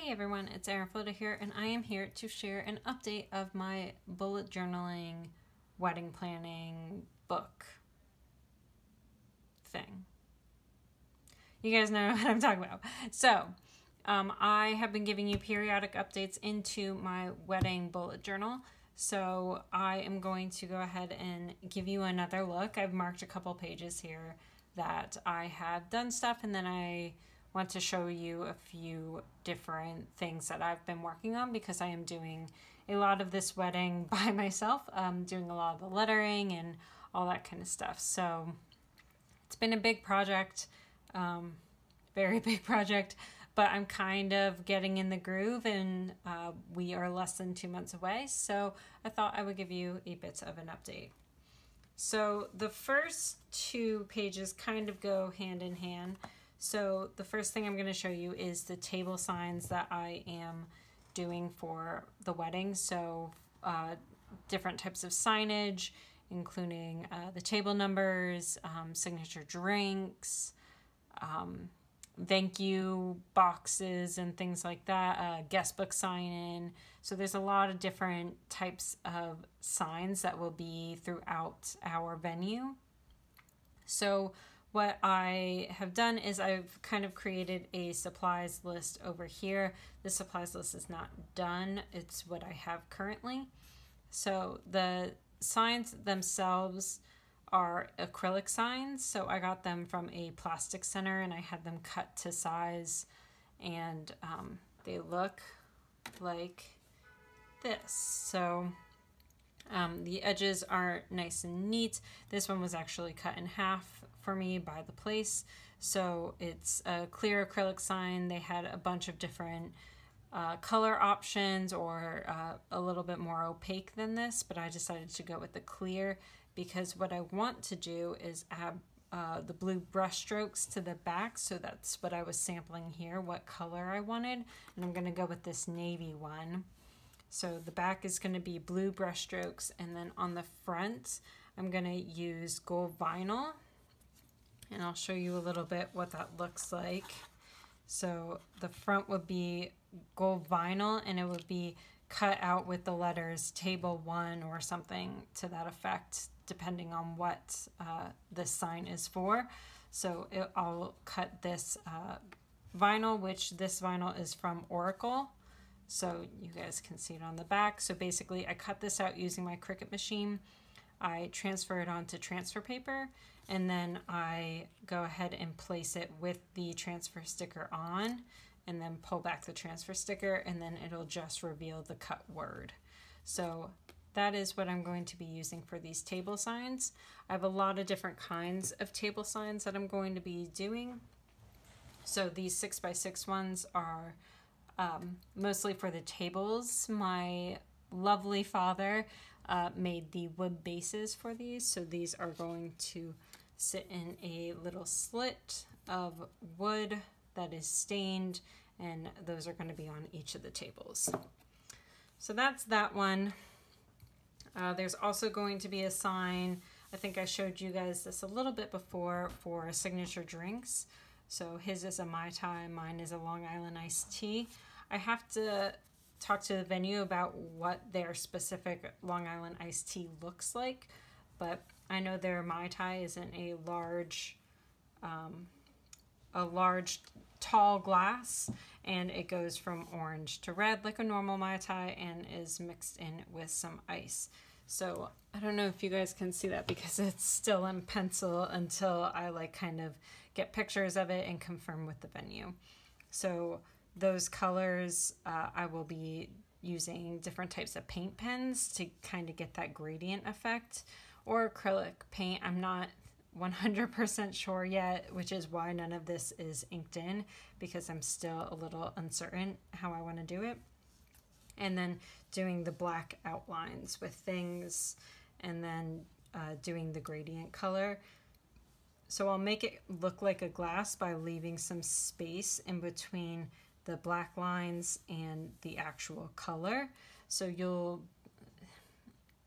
Hey everyone, it's Erin Flota here, and I am here to share an update of my bullet journaling wedding planning book thing. You guys know what I'm talking about. So, I have been giving you periodic updates into my wedding bullet journal. So I am going to go ahead and give you another look. I've marked a couple pages here that I have done stuff, and then I want to show you a few different things that I've been working on because I am doing a lot of this wedding by myself, doing a lot of the lettering and all that kind of stuff. So it's been a big project, very big project, but I'm kind of getting in the groove, and we are less than 2 months away. So I thought I would give you a bit of an update. So the first 2 pages kind of go hand in hand. So the first thing I'm going to show you is the table signs that I am doing for the wedding. So different types of signage, including the table numbers, signature drinks, thank you boxes and things like that, guest book sign-in. So there's a lot of different types of signs that will be throughout our venue. So what I have done is I've kind of created a supplies list over here. The supplies list is not done. It's what I have currently. So the signs themselves are acrylic signs. So I got them from a plastic center and I had them cut to size, and they look like this. So the edges are nice and neat. This one was actually cut in half for me by the place. So it's a clear acrylic sign. They had a bunch of different color options, or a little bit more opaque than this, but I decided to go with the clear because what I want to do is add the blue brush strokes to the back. So that's what I was sampling here, what color I wanted, and I'm going to go with this navy one. So the back is going to be blue brush strokes, and then on the front I'm going to use gold vinyl, and I'll show you a little bit what that looks like. So the front would be gold vinyl, and it would be cut out with the letters table 1 or something to that effect, depending on what this sign is for. So I'll cut this vinyl, which this vinyl is from Oracle. So you guys can see it on the back. So basically I cut this out using my Cricut machine. I transfer it onto transfer paper, and then I go ahead and place it with the transfer sticker on, and then pull back the transfer sticker, and then it'll just reveal the cut word. So that is what I'm going to be using for these table signs. I have a lot of different kinds of table signs that I'm going to be doing. So these 6x6 ones are mostly for the tables. My lovely father made the wood bases for these, so these are going to sit in a little slit of wood that is stained, and those are going to be on each of the tables. So that's that one. There's also going to be a sign, I think I showed you guys this a little bit before, for signature drinks. So his is a Mai Tai, mine is a Long Island iced tea. I have to talk to the venue about what their specific Long Island iced tea looks like, but I know their Mai Tai is in a large tall glass, and it goes from orange to red like a normal Mai Tai and is mixed in with some ice. So I don't know if you guys can see that because it's still in pencil until I like kind of get pictures of it and confirm with the venue. So those colors, I will be using different types of paint pens to kind of get that gradient effect, or acrylic paint. I'm not 100% sure yet, which is why none of this is inked in, because I'm still a little uncertain how I want to do it. And then doing the black outlines with things, and then doing the gradient color. So I'll make it look like a glass by leaving some space in between the black lines and the actual color. So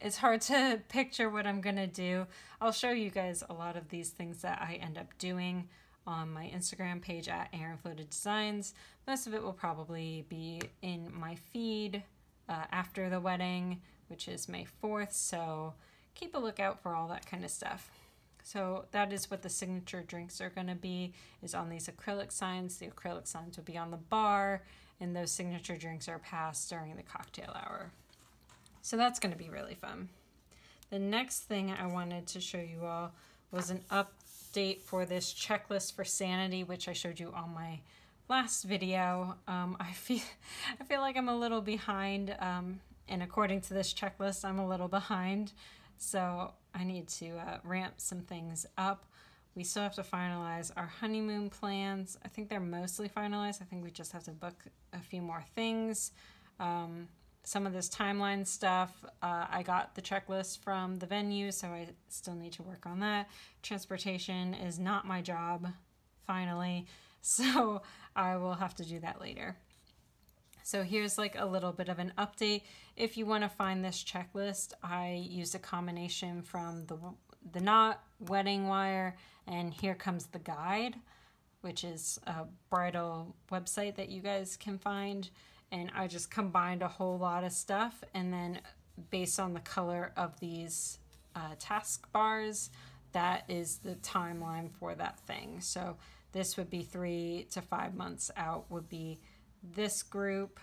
it's hard to picture what I'm gonna do. I'll show you guys a lot of these things that I end up doing on my Instagram page at erinfloateddesigns. Most of it will probably be in my feed after the wedding, which is May 4th, so keep a lookout for all that kind of stuff. So that is what the signature drinks are going to be, is on these acrylic signs. The acrylic signs will be on the bar, and those signature drinks are passed during the cocktail hour. So that's going to be really fun. The next thing I wanted to show you all was an update for this checklist for sanity, which I showed you on my last video. I feel like I'm a little behind, and according to this checklist, I'm a little behind. So I need to ramp some things up. We still have to finalize our honeymoon plans. I think they're mostly finalized. I think we just have to book a few more things. Some of this timeline stuff, I got the checklist from the venue, so I still need to work on that. Transportation is not my job, finally, so I will have to do that later. So here's like a little bit of an update. If you want to find this checklist, I used a combination from the Knot, Wedding Wire, and Here Comes the Guide, which is a bridal website that you guys can find. And I just combined a whole lot of stuff, and then based on the color of these task bars, that is the timeline for that thing. So this would be 3 to 5 months out would be this group,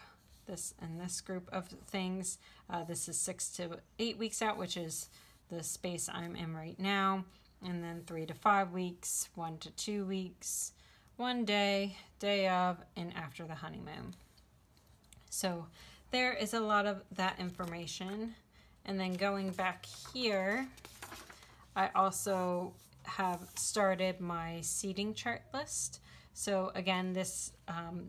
this and this group of things. This is 6 to 8 weeks out, which is the space I'm in right now. And then 3 to 5 weeks, 1 to 2 weeks, 1 day, day of, and after the honeymoon. So there is a lot of that information. And then going back here, I also have started my seating chart list. So again, this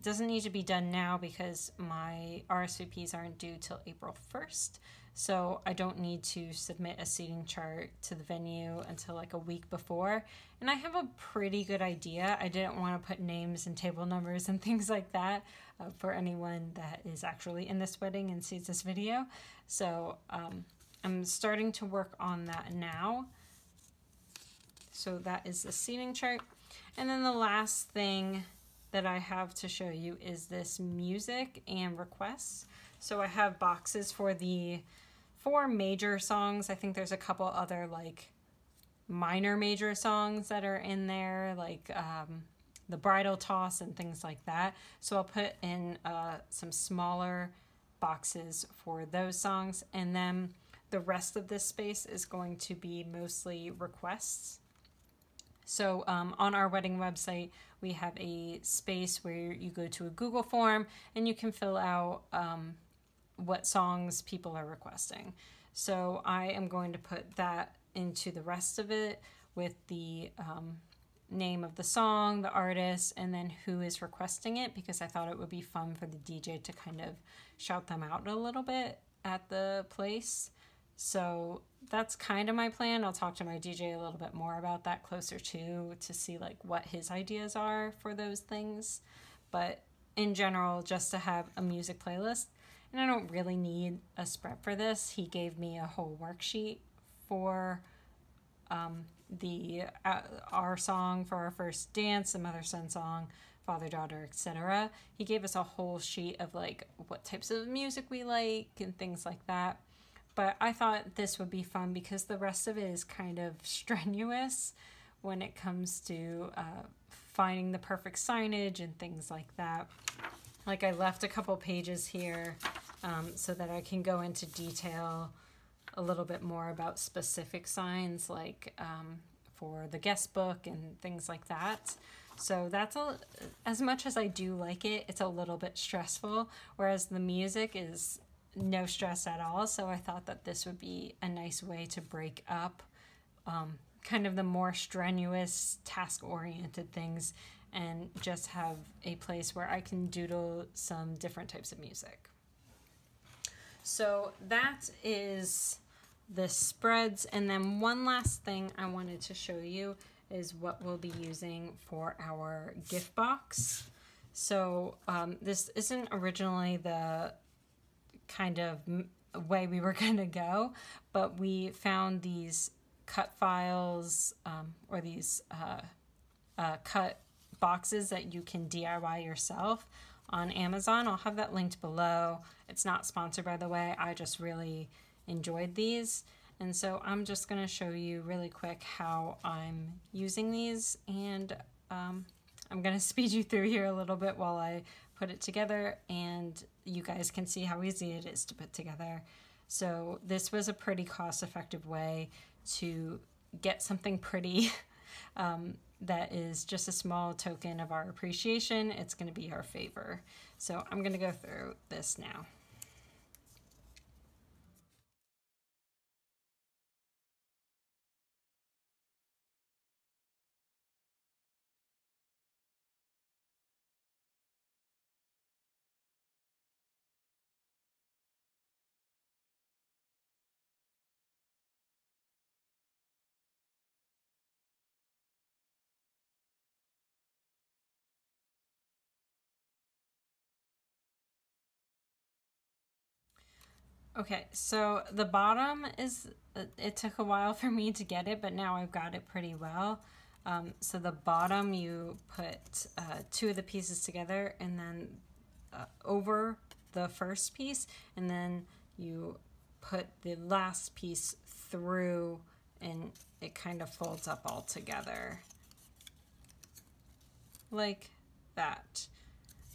doesn't need to be done now because my RSVPs aren't due till April 1st. So I don't need to submit a seating chart to the venue until like a week before. And I have a pretty good idea. I didn't want to put names and table numbers and things like that for anyone that is actually in this wedding and sees this video. So I'm starting to work on that now. So that is the seating chart. And then the last thing that I have to show you is this music and requests. So I have boxes for the 4 major songs. I think there's a couple other like minor major songs that are in there, like the bridal toss and things like that. So I'll put in some smaller boxes for those songs, and then the rest of this space is going to be mostly requests. So on our wedding website, we have a space where you go to a Google form and you can fill out what songs people are requesting. So I am going to put that into the rest of it with the name of the song, the artist, and then who is requesting it, because I thought it would be fun for the DJ to kind of shout them out a little bit at the place. So that's kind of my plan. I'll talk to my DJ a little bit more about that closer to see like what his ideas are for those things. But in general, just to have a music playlist. And I don't really need a spread for this. He gave me a whole worksheet for our song for our first dance, the mother son song, father daughter, etc. He gave us a whole sheet of like what types of music we like and things like that. But I thought this would be fun because the rest of it is kind of strenuous when it comes to finding the perfect signage and things like that. Like I left a couple pages here so that I can go into detail a little bit more about specific signs, like for the guest book and things like that. So that's as much as I do like it, it's a little bit stressful, whereas the music is no stress at all. So I thought that this would be a nice way to break up kind of the more strenuous task-oriented things and just have a place where I can doodle some different types of music. So that is the spreads. And then one last thing I wanted to show you is what we'll be using for our gift box. So this isn't originally the kind of way we were going to go, but we found these cut files or these cut boxes that you can DIY yourself on Amazon. I'll have that linked below. It's not sponsored, by the way. I just really enjoyed these. And so I'm just going to show you really quick how I'm using these, and I'm going to speed you through here a little bit while I put it together, and you guys can see how easy it is to put together. So this was a pretty cost-effective way to get something pretty that is just a small token of our appreciation. It's going to be our favor. So I'm going to go through this now. Okay, so the bottom is, it took a while for me to get it, but now I've got it pretty well. So the bottom, you put 2 of the pieces together, and then over the first piece, and then you put the last piece through, and it kind of folds up all together like that.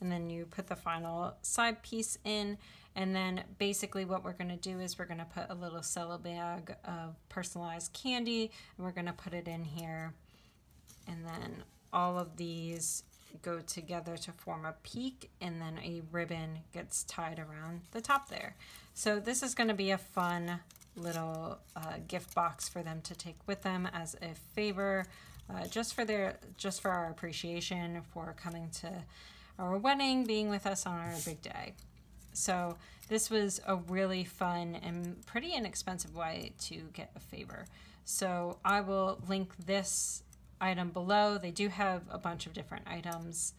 And then you put the final side piece in, and then basically what we're going to do is we're going to put a little cello bag of personalized candy, and we're going to put it in here, and then all of these go together to form a peak, and then a ribbon gets tied around the top there. So this is going to be a fun little gift box for them to take with them as a favor, just for our appreciation for coming to our wedding, being with us on our big day. So this was a really fun and pretty inexpensive way to get a favor. So I will link this item below. They do have a bunch of different items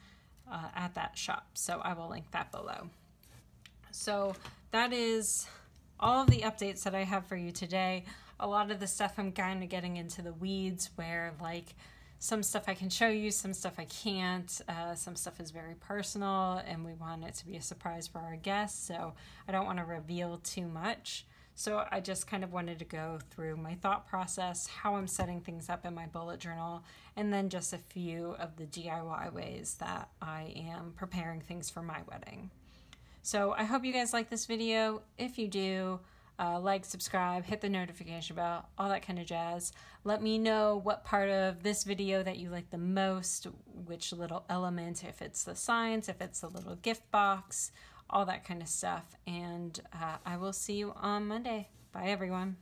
at that shop, so I will link that below. So that is all of the updates that I have for you today. A lot of the stuff I'm kind of getting into the weeds, where like some stuff I can show you, some stuff I can't. Some stuff is very personal, and we want it to be a surprise for our guests, so I don't want to reveal too much. So I just kind of wanted to go through my thought process, how I'm setting things up in my bullet journal, and then just a few of the DIY ways that I am preparing things for my wedding. So I hope you guys like this video. If you do, like, subscribe, hit the notification bell, all that kind of jazz. Let me know what part of this video that you like the most, which little element, if it's the signs, if it's the little gift box, all that kind of stuff. And I will see you on Monday. Bye, everyone.